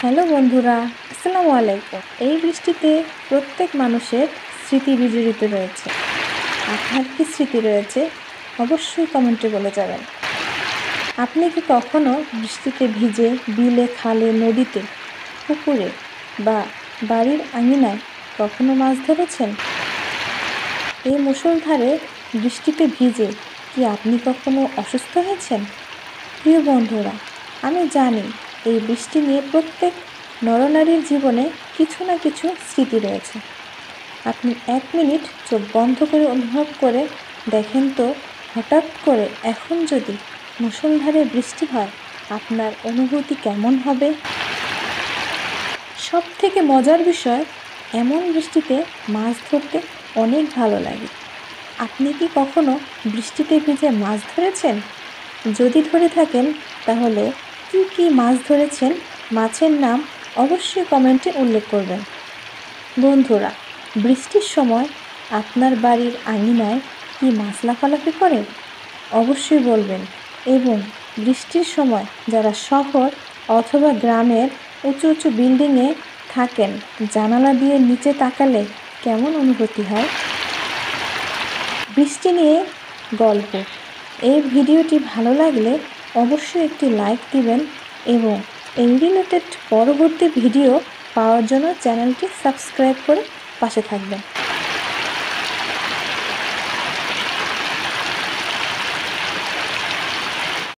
Hello বন্ধুরা, আসসালামু আলাইকুম। এই বৃষ্টিতে প্রত্যেক মানুষের স্মৃতি বিজড়িত রয়েছে। আপনার কি স্মৃতি রয়েছে অবশ্যই কমেন্টে বলে যাবেন। আপনি কি কখনো বৃষ্টিতে ভিজে বিলে, খালে, নদীতে, পুকুরে বা বাড়ির আঙিনায় কখনো মাছ ধরেছেন? এই মুষলধারে বৃষ্টিতে ভিজে কি আপনি কখনো অসুস্থ হয়েছেন? প্রিয় বন্ধুরা, আমি জানি এই বৃষ্টি নিয়ে প্রত্যেক নরনারীর জীবনে কিছু না কিছু স্মৃতি রয়েছে। আপনি 1 মিনিট চোখ বন্ধ করে অনুভব করে দেখেন তো, হঠাৎ করে এখন যদি মুষলধারে বৃষ্টি হয়, আপনার অনুভূতি কেমন হবে? সব থেকে মজার বিষয়, এমন বৃষ্টিতে মাছ ধরতে অনেক ভালো লাগে। আপনি কি কখনো বৃষ্টিতে ভিজে মাছ ধরেছেন? যদি ধরে থাকেন তাহলে কি কি মাছ ধরেছেন, মাছের নাম অবশ্যই কমেন্টে উল্লেখ করবেন। বন্ধুরা, বৃষ্টির সময় আপনার বাড়ির আঙিনায় কি মাছ লাফালাফি করে? অবশ্যই বলবেন। এবং বৃষ্টির সময় যারা শহর অথবা গ্রামের উঁচু উঁচু বিল্ডিংয়ে থাকেন, জানালা দিয়ে নিচে তাকালে কেমন অনুভূতি হয়? বৃষ্টি নিয়ে গল্প। এই ভিডিওটি ভালো লাগলে অবশ্যই একটি লাইক দিবেন এবং এই রিলেটেড পরবর্তী ভিডিও পাওয়ার জন্য চ্যানেলটি সাবস্ক্রাইব করে পাশে থাকবেন।